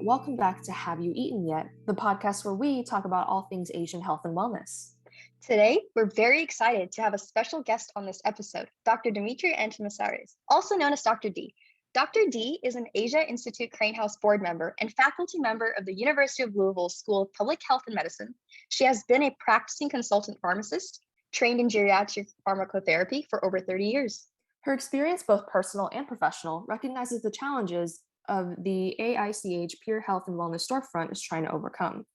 welcome back to Have You Eaten Yet, the podcast where we talk about all things Asian health and wellness. Today, we're very excited to have a special guest on this episode, Dr. Dimitri Antonisaris, also known as Dr. D. Dr. D is an Asia Institute Crane House board member and faculty member of the University of Louisville School of Public Health and Medicine. She has been a practicing consultant pharmacist, trained in geriatric pharmacotherapy for over 30 years. Her experience, both personal and professional, recognizes the challenges of the AICH Peer Health and Wellness storefront is trying to overcome.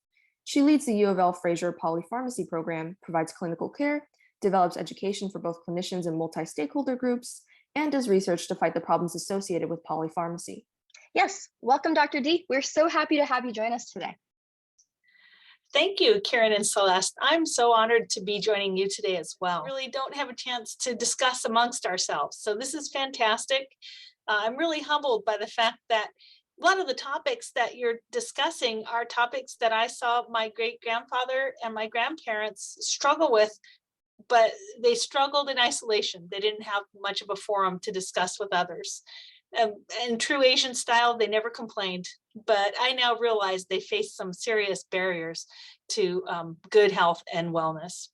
She leads the U of L Fraser Polypharmacy program, provides clinical care, develops education for both clinicians and multi-stakeholder groups, and does research to fight the problems associated with polypharmacy. Yes, welcome, Dr. D. We're so happy to have you join us today. Thank you, Kiran and Celeste. I'm so honored to be joining you today as well. We really don't have a chance to discuss amongst ourselves, so this is fantastic. I'm really humbled by the fact that a lot of the topics that you're discussing are topics that I saw my great-grandfather and my grandparents struggle with, but they struggled in isolation. They didn't have much of a forum to discuss with others. In true Asian style, they never complained, but I now realize they face some serious barriers to good health and wellness.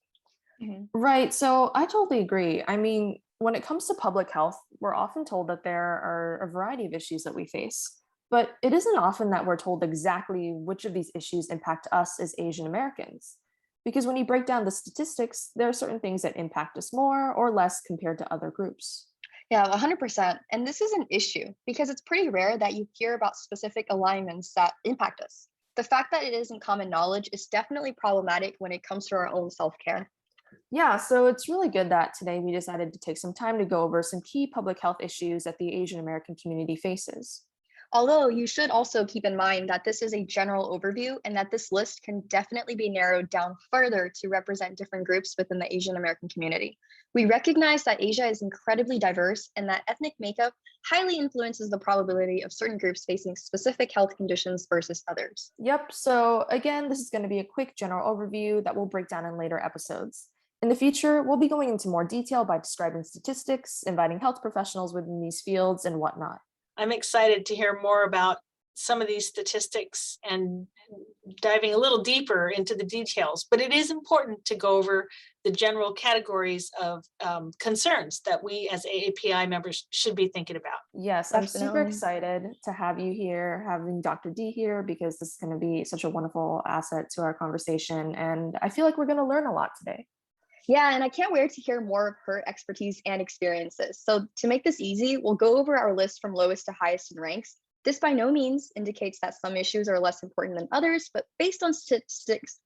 Mm-hmm. Right, so I totally agree. I mean, when it comes to public health, we're often told that there are a variety of issues that we face, but it isn't often that we're told exactly which of these issues impact us as Asian Americans. Because when you break down the statistics, there are certain things that impact us more or less compared to other groups. Yeah, 100%. And this is an issue because it's pretty rare that you hear about specific alignments that impact us. The fact that it isn't common knowledge is definitely problematic when it comes to our own self-care. Yeah, so it's really good that today we decided to take some time to go over some key public health issues that the Asian American community faces. Although you should also keep in mind that this is a general overview and that this list can definitely be narrowed down further to represent different groups within the Asian American community. We recognize that Asia is incredibly diverse and that ethnic makeup highly influences the probability of certain groups facing specific health conditions versus others. Yep, so again, this is going to be a quick general overview that we'll break down in later episodes. In the future, we'll be going into more detail by describing statistics, inviting health professionals within these fields, and whatnot. I'm excited to hear more about some of these statistics and diving a little deeper into the details, but it is important to go over the general categories of concerns that we as AAPI members should be thinking about. Yes, I'm super excited to have you here, having Dr. D here, because this is going to be such a wonderful asset to our conversation, and I feel like we're going to learn a lot today. Yeah, and I can't wait to hear more of her expertise and experiences. So to make this easy, we'll go over our list from lowest to highest in ranks. This by no means indicates that some issues are less important than others, but based on statistics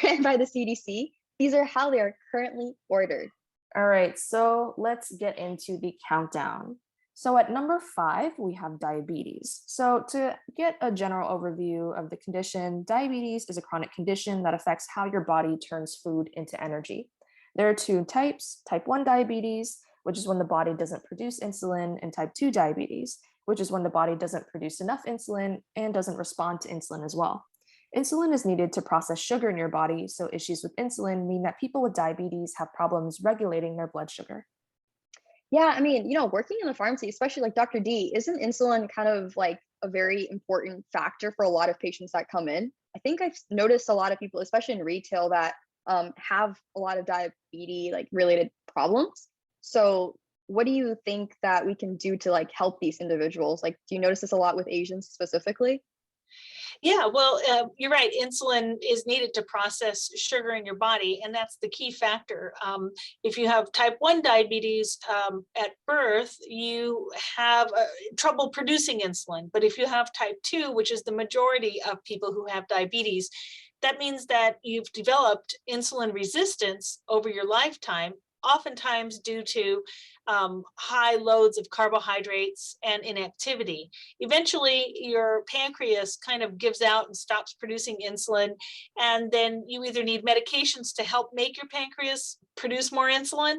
ran by the CDC, these are how they are currently ordered. All right, so let's get into the countdown. So at number 5, we have diabetes. So to get a general overview of the condition, diabetes is a chronic condition that affects how your body turns food into energy. There are 2 types, type 1 diabetes, which is when the body doesn't produce insulin, and type 2 diabetes, which is when the body doesn't produce enough insulin and doesn't respond to insulin as well. Insulin is needed to process sugar in your body, so issues with insulin mean that people with diabetes have problems regulating their blood sugar. Yeah, I mean, working in the pharmacy, especially like Dr. D, isn't insulin kind of like a very important factor for a lot of patients that come in? I think I've noticed a lot of people, especially in retail, that have a lot of diabetes like related problems. So what do you think that we can do to like help these individuals? Like, do you notice this a lot with Asians specifically? Yeah, well, you're right. Insulin is needed to process sugar in your body, and that's the key factor. If you have type 1 diabetes at birth, you have trouble producing insulin. But if you have type 2, which is the majority of people who have diabetes, that means that you've developed insulin resistance over your lifetime, oftentimes due to high loads of carbohydrates and inactivity. Eventually, your pancreas kind of gives out and stops producing insulin, and then you either need medications to help make your pancreas produce more insulin,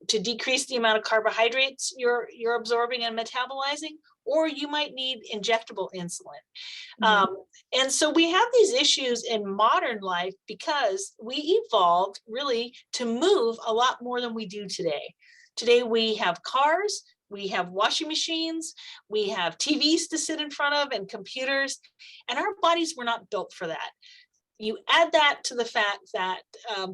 to decrease the amount of carbohydrates you're absorbing and metabolizing, or you might need injectable insulin. Mm-hmm. And so we have these issues in modern life because we evolved really to move a lot more than we do today. Today we have cars, we have washing machines, we have TVs to sit in front of and computers, and our bodies were not built for that. You add that to the fact that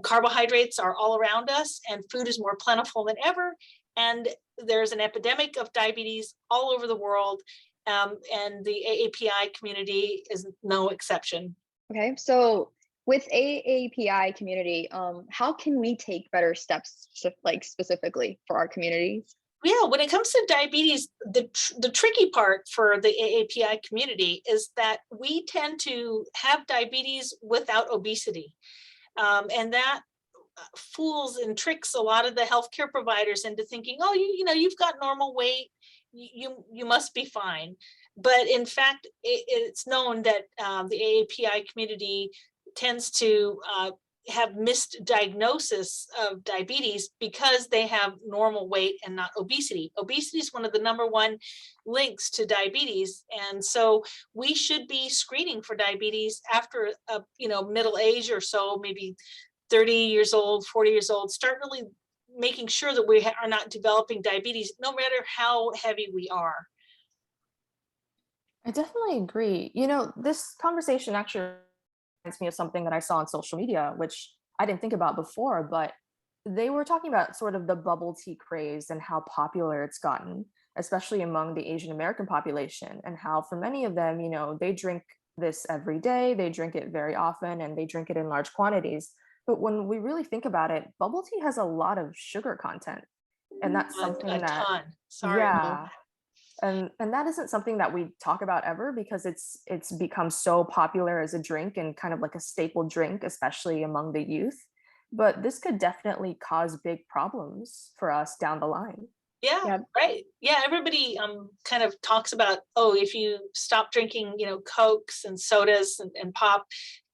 carbohydrates are all around us and food is more plentiful than ever. And there's an epidemic of diabetes all over the world. And the AAPI community is no exception. Okay, so with AAPI community, how can we take better steps, like specifically for our communities? Yeah, when it comes to diabetes, the tricky part for the AAPI community is that we tend to have diabetes without obesity. And that fools and tricks a lot of the healthcare providers into thinking, oh, you've got normal weight, you must be fine. But in fact, it's known that the AAPI community tends to have misdiagnosis of diabetes because they have normal weight and not obesity. Obesity is one of the #1 links to diabetes. And so we should be screening for diabetes after middle age or so, maybe 30 years old, 40 years old, start really making sure that we are not developing diabetes, no matter how heavy we are. I definitely agree. This conversation actually reminds me of something that I saw on social media, which I didn't think about before, but they were talking about sort of the bubble tea craze and how popular it's gotten, especially among the Asian American population, and how for many of them, they drink this every day, they drink it very often, and they drink it in large quantities. But when we really think about it, bubble tea has a lot of sugar content. And that's something A that, ton. Sorry. yeah. And that isn't something that we talk about ever because it's become so popular as a drink and kind of like a staple drink, especially among the youth. But this could definitely cause big problems for us down the line. Yeah, right. Yeah, everybody kind of talks about, oh, if you stop drinking, Cokes and sodas and pop,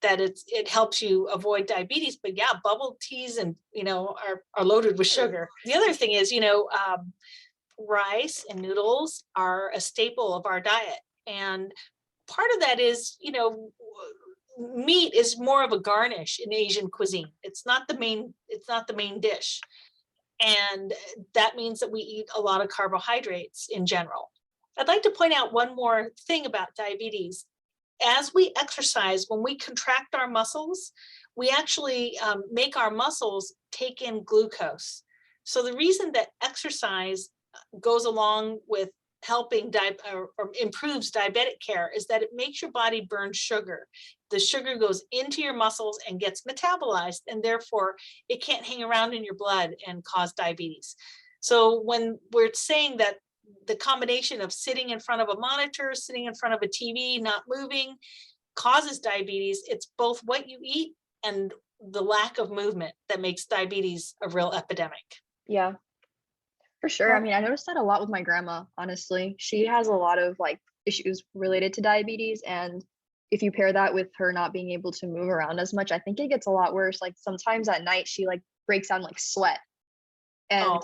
that it helps you avoid diabetes. But yeah, bubble teas and are loaded with sugar. The other thing is, rice and noodles are a staple of our diet. And part of that is, meat is more of a garnish in Asian cuisine. It's not the main dish. And that means that we eat a lot of carbohydrates in general. I'd like to point out one more thing about diabetes. As we exercise, when we contract our muscles, we actually make our muscles take in glucose. So the reason that exercise goes along with helping or improves diabetic care is that it makes your body burn sugar. The sugar goes into your muscles and gets metabolized, and therefore it can't hang around in your blood and cause diabetes. So when we're saying that the combination of sitting in front of a monitor, sitting in front of a TV, not moving, causes diabetes, it's both what you eat and the lack of movement that makes diabetes a real epidemic. Yeah, for sure. I mean, I noticed that a lot with my grandma, honestly. She has a lot of issues related to diabetes. And if you pair that with her not being able to move around as much, I think it gets a lot worse. Like sometimes at night, she breaks down sweat. And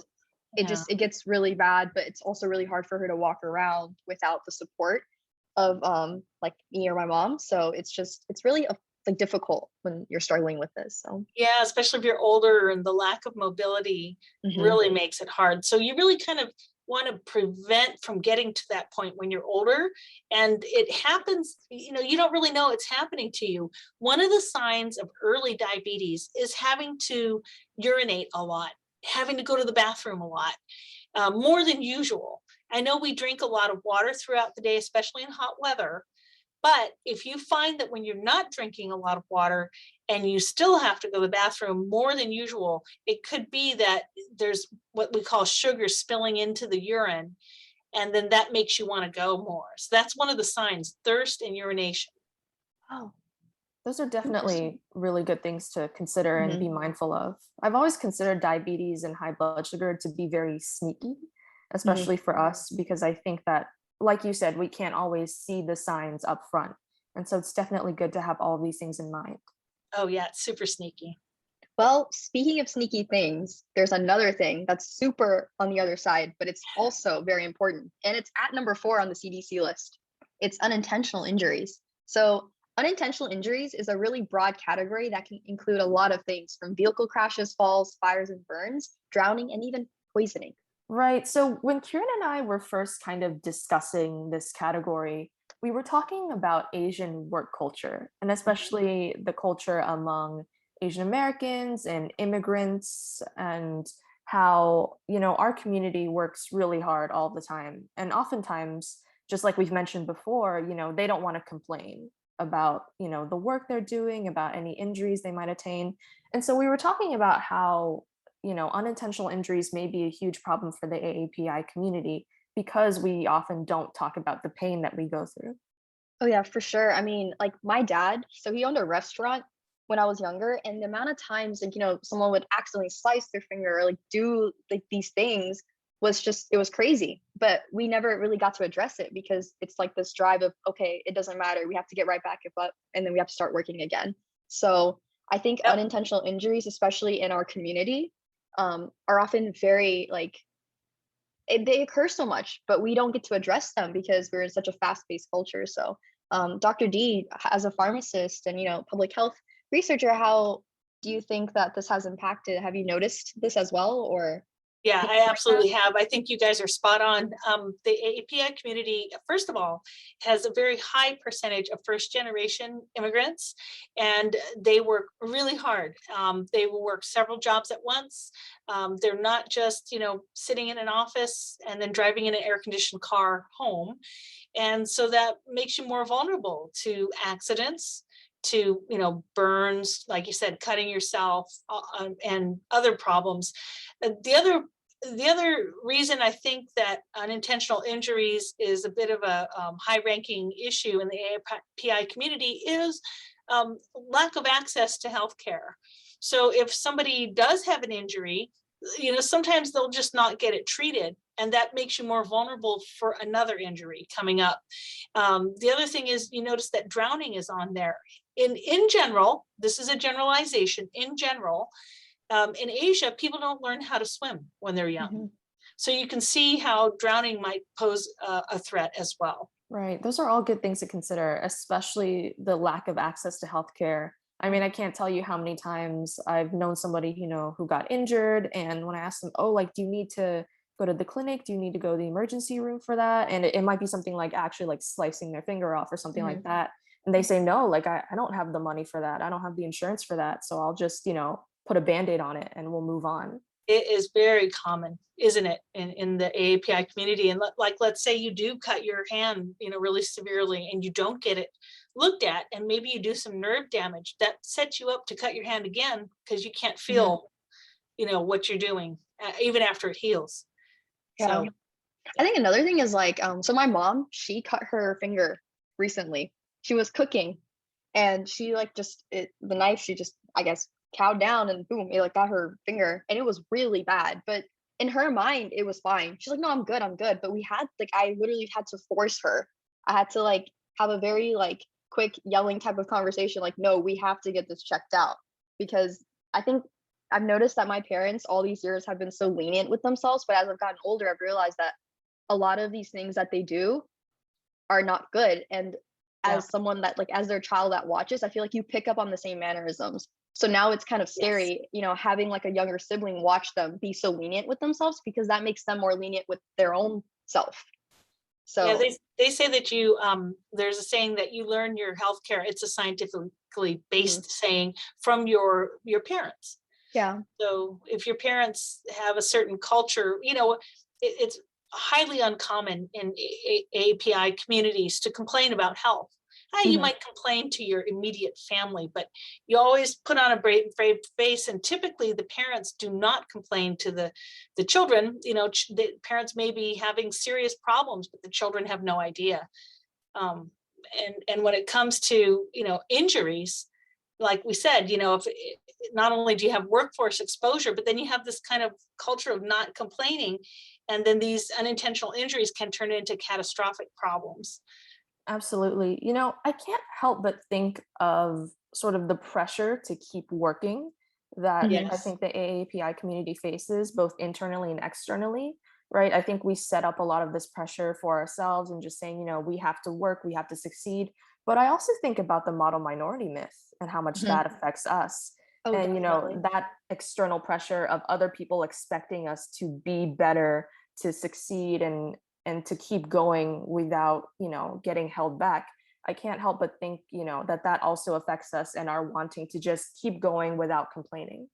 it gets really bad, but it's also really hard for her to walk around without the support of me or my mom. So it's really difficult when you're struggling with this. So yeah, especially if you're older and the lack of mobility really makes it hard. So you really kind of want to prevent from getting to that point when you're older, and it happens, you don't really know it's happening to you. One of the signs of early diabetes is having to urinate a lot, having to go to the bathroom a lot, more than usual. I know we drink a lot of water throughout the day, especially in hot weather. But if you find that when you're not drinking a lot of water and you still have to go to the bathroom more than usual, it could be that there's what we call sugar spilling into the urine, and then that makes you want to go more. So that's one of the signs: thirst and urination. Oh, those are definitely really good things to consider and be mindful of. I've always considered diabetes and high blood sugar to be very sneaky, especially for us, because I think that, like you said, we can't always see the signs up front. And so it's definitely good to have all these things in mind. Oh yeah, it's super sneaky. Well, speaking of sneaky things, there's another thing that's super on the other side, but it's also very important. And it's at number 4 on the CDC list. It's unintentional injuries. So unintentional injuries is a really broad category that can include a lot of things, from vehicle crashes, falls, fires and burns, drowning, and even poisoning. Right. So when Kieran and I were first kind of discussing this category, we were talking about Asian work culture, and especially the culture among Asian Americans and immigrants, and how, our community works really hard all the time. And oftentimes, just like we've mentioned before, they don't want to complain about, the work they're doing, about any injuries they might attain. And so we were talking about how unintentional injuries may be a huge problem for the AAPI community because we often don't talk about the pain that we go through. Oh yeah, for sure. I mean, like my dad, so he owned a restaurant when I was younger, and the amount of times like, someone would accidentally slice their finger or like do like these things was just it was crazy. But we never really got to address it because it's like this drive of okay, it doesn't matter. We have to get right back up and then we have to start working again. So I think Yep. unintentional injuries, especially in our community, are often very like they occur so much, but we don't get to address them because we're in such a fast-paced culture. So, Dr. D, as a pharmacist and public health researcher, how do you think that this has impacted? Have you noticed this as well, or Yeah, things I like that? absolutely have. I think you guys are spot on. The API community, first of all, has a very high percentage of first generation immigrants, and they work really hard. They will work several jobs at once. They're not just, sitting in an office and then driving in an air conditioned car home. And so that makes you more vulnerable to accidents, to burns, like you said, cutting yourself, and other problems. The other reason I think that unintentional injuries is a bit of a high-ranking issue in the AAPI community is lack of access to healthcare. So if somebody does have an injury, sometimes they'll just not get it treated, and that makes you more vulnerable for another injury coming up. The other thing is you notice that drowning is on there. In general, this is a generalization. In general, in Asia, people don't learn how to swim when they're young. Mhm. So you can see how drowning might pose a threat as well. Right. Those are all good things to consider, especially the lack of access to healthcare. I mean, I can't tell you how many times I've known somebody, who got injured. And when I asked them, oh, like, do you need to go to the clinic? Do you need to go to the emergency room for that? And it might be something like actually like slicing their finger off or something like Mhm. that. And they say, no, like, I don't have the money for that. I don't have the insurance for that. So I'll just, put a band aid on it and we'll move on. It is very common, isn't it, in the AAPI community? And like, let's say you do cut your hand, really severely, and you don't get it looked at, and maybe you do some nerve damage. That sets you up to cut your hand again because you can't Mhm. feel, what you're doing, even after it heals. Yeah. So, I yeah. think another thing is like, so my mom, she cut her finger recently. She was cooking and she like the knife, she just, I guess, cowed down and boom, it like got her finger and it was really bad. But in her mind, it was fine. She's like, no, I'm good, I'm good. But I literally had to force her. I had to like have a very like quick yelling type of conversation, like, no, we have to get this checked out. Because I think I've noticed that my parents all these years have been so lenient with themselves. But as I've gotten older, I've realized that a lot of these things that they do are not good. And Yeah. as someone that like as their child that watches, I feel like you pick up on the same mannerisms. So now it's kind of Yes. scary, having like a younger sibling watch them be so lenient with themselves because that makes them more lenient with their own self. Yeah, So they say that there's a saying that you learn your healthcare. It's a scientifically mhm, based saying from your parents. yeah. So if your parents have a certain culture, it's highly uncommon in API communities to complain about health. You Mhm, might complain to your immediate family, but you always put on a brave face. And typically, the parents do not complain to the children. The parents may be having serious problems, but the children have no idea. Um, and when it comes to injuries, like we said, if not only do you have workforce exposure, but then you have this kind of culture of not complaining, and then these unintentional injuries can turn into catastrophic problems. Absolutely. I can't help but think of sort of the pressure to keep working that mhm, I Yes. think the AAPI community faces both internally and externally, right? I think we set up a lot of this pressure for ourselves and just saying, we have to work, we have to succeed. But I also think about the model minority myth and how much mhm, that affects us. Oh, And, definitely. that external pressure of other people expecting us to be better, to succeed and to keep going without, getting held back. I can't help but think, that also affects us and our wanting to just keep going without complaining.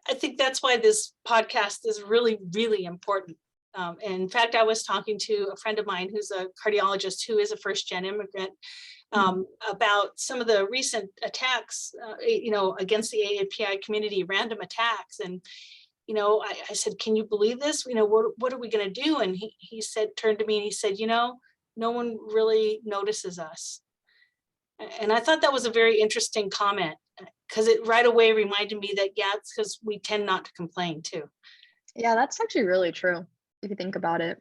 I think that's why this podcast is really, really important. And in fact, I was talking to a friend of mine who's a cardiologist who is a first-gen immigrant about some of the recent attacks, against the AAPI community, random attacks. And, I said, can you believe this? What are we going to do? And he said, turned to me and he said, no one really notices us. And I thought that was a very interesting comment because it right away reminded me that, yeah, it's because we tend not to complain too. Yeah, that's actually really true if you think about it.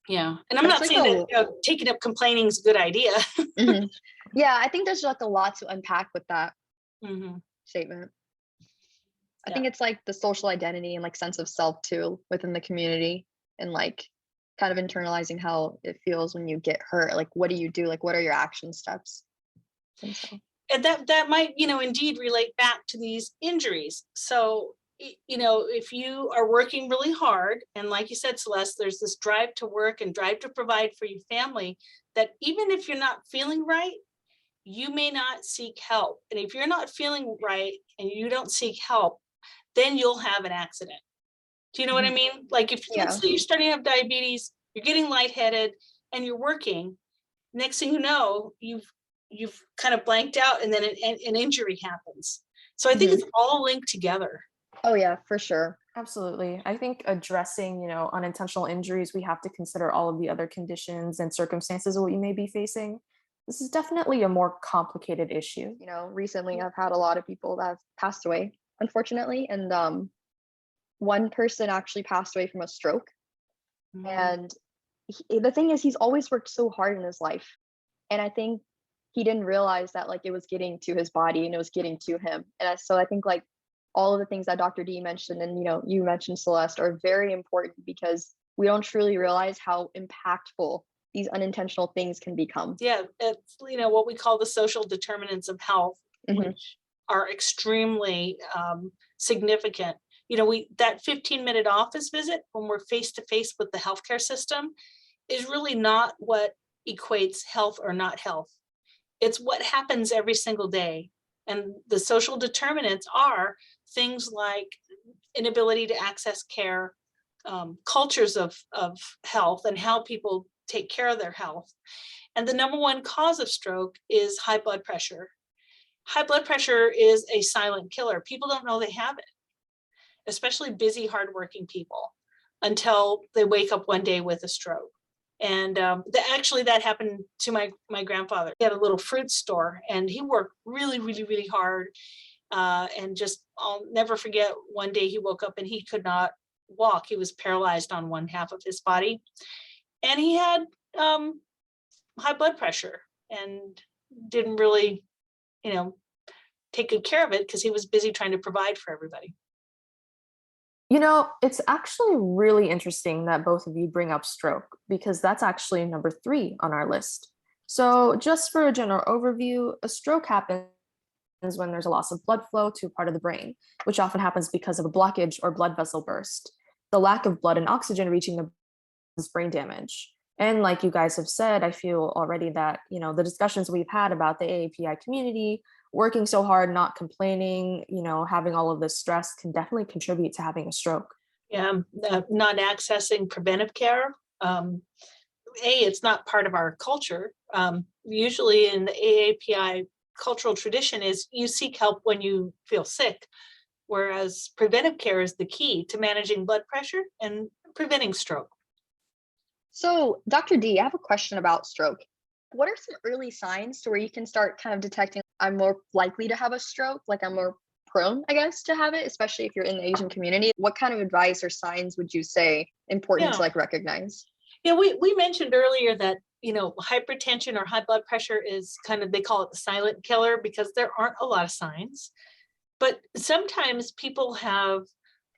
Yeah. And I'm That's not like saying that taking up complaining is a good idea. Mhm. Yeah, I think there's like a lot to unpack with that Mhm. statement. I Yeah. think it's like the social identity and like sense of self too within the community, and like kind of internalizing how it feels when you get hurt. Like, what do you do? Like, what are your action steps? And so, And that might, indeed relate back to these injuries. So, if you are working really hard, and like you said, Celeste, there's this drive to work and drive to provide for your family, that even if you're not feeling right, you may not seek help. And if you're not feeling right and you don't seek help, then you'll have an accident. Do you know what I mhm. mean? Like, if let's Yeah. say you're starting to have diabetes, you're getting lightheaded and you're working, next thing you know, you've kind of blanked out, and then an injury happens. So I think Mhm. it's all linked together. Oh yeah, for sure. Absolutely. I think addressing, unintentional injuries, we have to consider all of the other conditions and circumstances what you may be facing. This is definitely a more complicated issue. Recently I've had a lot of people that have passed away, unfortunately, and one person actually passed away from a stroke. Mhm. And the thing is, he's always worked so hard in his life, and I think he didn't realize that like it was getting to his body and it was getting to him. And so I think like all of the things that Dr. D mentioned and you mentioned, Celeste, are very important because we don't truly realize how impactful these unintentional things can become. Yeah, it's what we call the social determinants of health, Hmm. which are extremely significant. We that 15-minute office visit when we're face to face with the healthcare system is really not what equates health or not health. It's what happens every single day. And the social determinants are things like inability to access care, cultures of health and how people take care of their health. And the number one cause of stroke is high blood pressure. High blood pressure is a silent killer. People don't know they have it, especially busy, hardworking people, until they wake up one day with a stroke. And actually, that happened to my grandfather. He had a little fruit store, and he worked really, really, really hard. And just, I'll never forget, one day he woke up and he could not walk. He was paralyzed on one half of his body, and he had high blood pressure, and didn't really, you know, take good care of it because he was busy trying to provide for everybody. It's actually really interesting that both of you bring up stroke because that's actually number 3 on our list. So, just for a general overview, a stroke happens when there's a loss of blood flow to a part of the brain, which often happens because of a blockage or blood vessel burst. The lack of blood and oxygen reaching the brain is brain damage. And like you guys have said, I feel already that, the discussions we've had about the AAPI community, working so hard, not complaining, having all of this stress can definitely contribute to having a stroke. Yeah, not accessing preventive care. It's not part of our culture. Usually in the AAPI cultural tradition is you seek help when you feel sick, whereas preventive care is the key to managing blood pressure and preventing stroke. So, Dr. D, I have a question about stroke. What are some early signs to where you can start kind of detecting I'm more likely to have a stroke, like I'm more prone, I guess, to have it, especially if you're in the Asian community? What kind of advice or signs would you say important Yeah, to like recognize? yeah. We mentioned earlier that hypertension or high blood pressure is kind of, they call it the silent killer because there aren't a lot of signs. But sometimes people have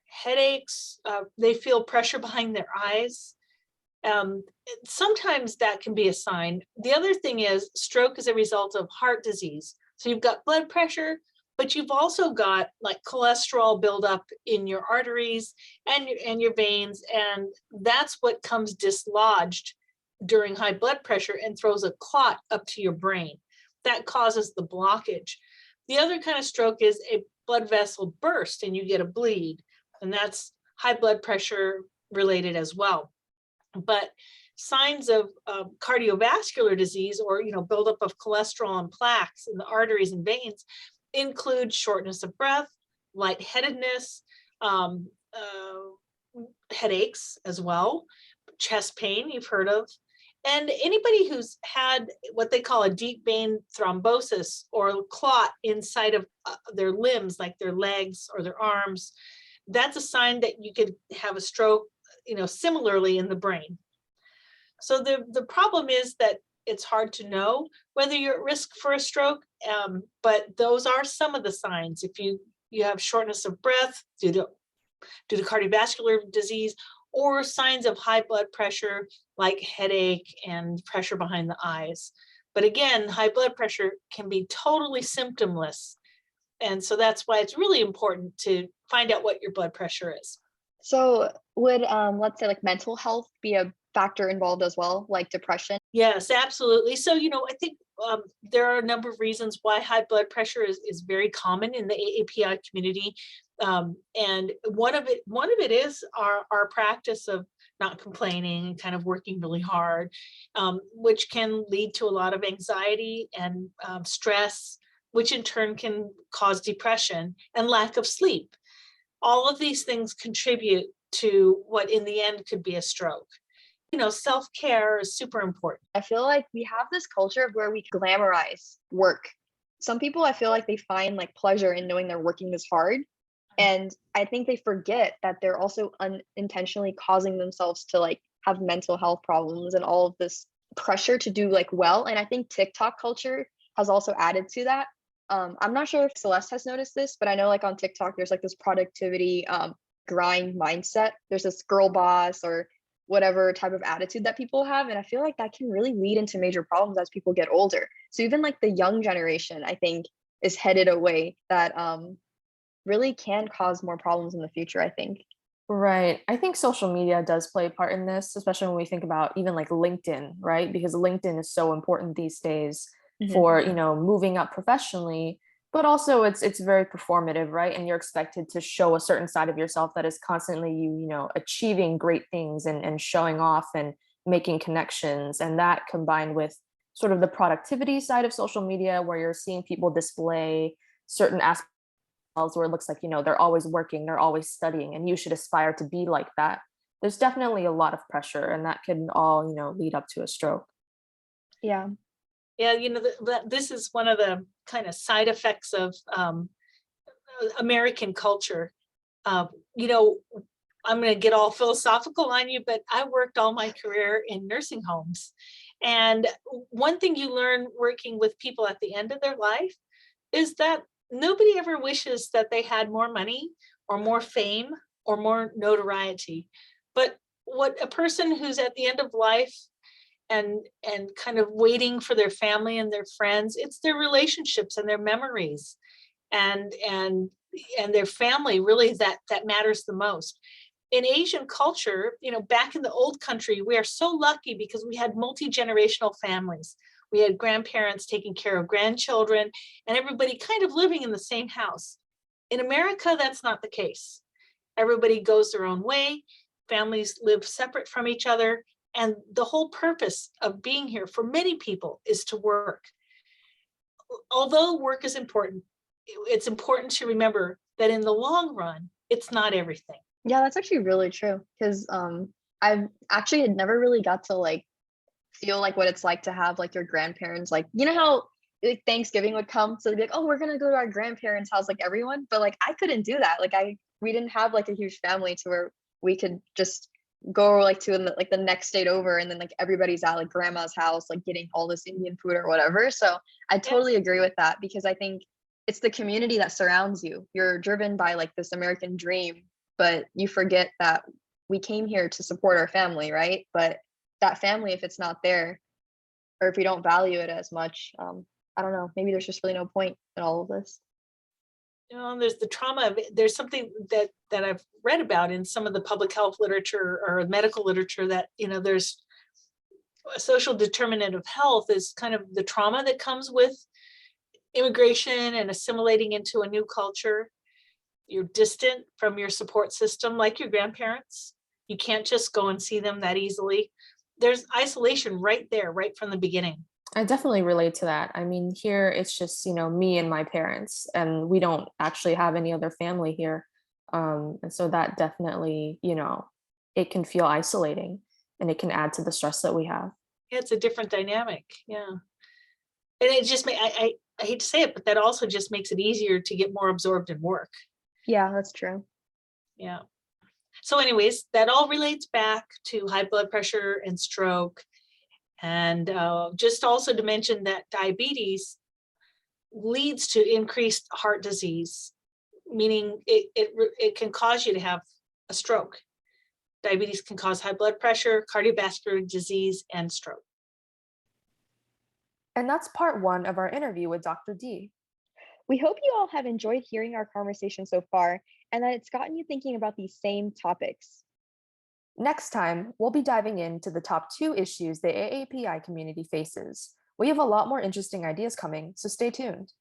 headaches. They feel pressure behind their eyes. Sometimes that can be a sign. The other thing is stroke is a result of heart disease. So you've got blood pressure, but you've also got like cholesterol buildup in your arteries and your veins, and that's what comes dislodged during high blood pressure and throws a clot up to your brain. That causes the blockage. The other kind of stroke is a blood vessel burst and you get a bleed, and that's high blood pressure related as well. But signs of cardiovascular disease, or buildup of cholesterol and plaques in the arteries and veins, include shortness of breath, lightheadedness, headaches as well, chest pain you've heard of. And anybody who's had what they call a deep vein thrombosis or clot inside of their limbs, like their legs or their arms, that's a sign that you could have a stroke, similarly in the brain. So the problem is that it's hard to know whether you're at risk for a stroke, but those are some of the signs. If you have shortness of breath due to cardiovascular disease, or signs of high blood pressure like headache and pressure behind the eyes. But again, high blood pressure can be totally symptomless. And so that's why it's really important to find out what your blood pressure is. So would, let's say like mental health be a factor involved as well, like depression? Yes, absolutely. So, I think there are a number of reasons why high blood pressure is very common in the AAPI community. And one of it is our practice of not complaining and kind of working really hard, which can lead to a lot of anxiety and stress, which in turn can cause depression and lack of sleep. All of these things contribute to what in the end could be a stroke. Self-care is super important. I feel like we have this culture of where we glamorize work. Some people, I feel like they find like pleasure in knowing they're working this hard. And I think they forget that they're also unintentionally causing themselves to like have mental health problems and all of this pressure to do like well. And I think TikTok culture has also added to that. I'm not sure if Celeste has noticed this, but I know like on TikTok, there's like this productivity grind mindset. There's this girl boss or whatever type of attitude that people have. And I feel like that can really lead into major problems as people get older. So even like the young generation, I think, is headed a way that really can cause more problems in the future, I think. Right. I think social media does play a part in this, especially when we think about even like LinkedIn, right? Because LinkedIn is so important these days for, moving up professionally, but also it's very performative, right? And you're expected to show a certain side of yourself that is constantly achieving great things and showing off and making connections. And that combined with sort of the productivity side of social media, where you're seeing people display certain aspects where it looks like, they're always working, they're always studying, and you should aspire to be like that. There's definitely a lot of pressure, and that can all, lead up to a stroke. Yeah. Yeah, this is one of the kind of side effects of American culture. I'm going to get all philosophical on you, but I worked all my career in nursing homes. And one thing you learn working with people at the end of their life is that nobody ever wishes that they had more money or more fame or more notoriety. But what a person who's at the end of life and kind of waiting for their family and their friends, it's their relationships and their memories and their family really that matters the most. In Asian culture, back in the old country, we are so lucky because we had multi-generational families. We had grandparents taking care of grandchildren and everybody kind of living in the same house. In America, that's not the case. Everybody goes their own way. Families live separate from each other. And the whole purpose of being here for many people is to work. Although work is important, it's important to remember that in the long run, it's not everything. Yeah, that's actually really true. Because I've actually had never really got to like feel like what it's like to have like your grandparents, like, how like Thanksgiving would come. So they'd be like, oh, we're going to go to our grandparents' house, like everyone. But like, I couldn't do that. Like we didn't have like a huge family to where we could just go like to the next state over, and then like everybody's at like grandma's house, like getting all this Indian food or whatever. So I totally agree with that, because I think it's the community that surrounds you. You're driven by like this American dream, but you forget that we came here to support our family, right? But that family, if it's not there, or if we don't value it as much, I don't know, maybe there's just really no point in all of this. You know, there's the trauma of it. There's something that I've read about in some of the public health literature or medical literature that, you know, there's a social determinant of health is kind of the trauma that comes with immigration and assimilating into a new culture. You're distant from your support system, like your grandparents. You can't just go and see them that easily. There's isolation right there, right from the beginning. I definitely relate to that. I mean, here it's just, me and my parents, and we don't actually have any other family here. And so that definitely, it can feel isolating and it can add to the stress that we have. Yeah, it's a different dynamic. Yeah. And it just I hate to say it, but that also just makes it easier to get more absorbed in work. Yeah, that's true. Yeah. So anyways, that all relates back to high blood pressure and stroke. And just also to mention that diabetes leads to increased heart disease, meaning it can cause you to have a stroke. Diabetes can cause high blood pressure, cardiovascular disease, and stroke. And that's part 1 of our interview with Dr. D. We hope you all have enjoyed hearing our conversation so far and that it's gotten you thinking about these same topics. Next time, we'll be diving into the top 2 issues the AAPI community faces. We have a lot more interesting ideas coming, so stay tuned.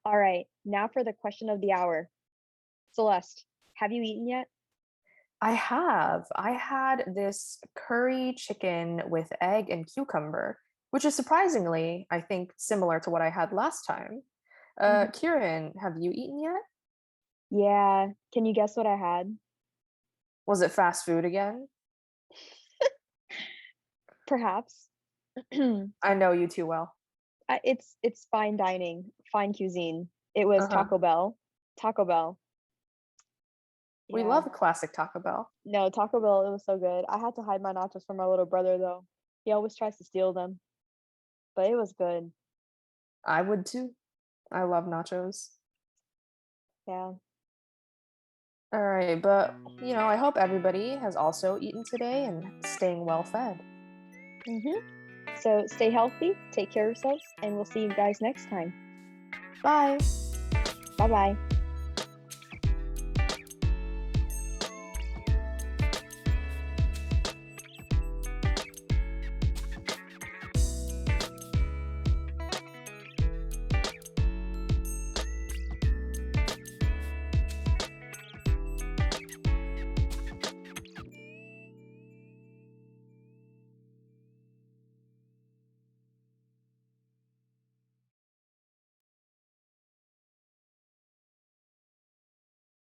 All right, now for the question of the hour. Celeste, have you eaten yet? I have. I had this curry chicken with egg and cucumber, which is surprisingly, I think, similar to what I had last time. Kiran, have you eaten yet? Yeah, can you guess what I had? Was it fast food again? Perhaps. I know you too well. It's fine dining, fine cuisine. It was Taco Bell. Taco Bell. We Yeah. love classic Taco Bell. No, Taco Bell, it was so good. I had to hide my nachos from my little brother though. He always tries to steal them. But it was good. I would too. I love nachos. Yeah. All right, but I hope everybody has also eaten today and staying well fed. So stay healthy, take care of yourselves, and we'll see you guys next time. Bye. Bye-bye.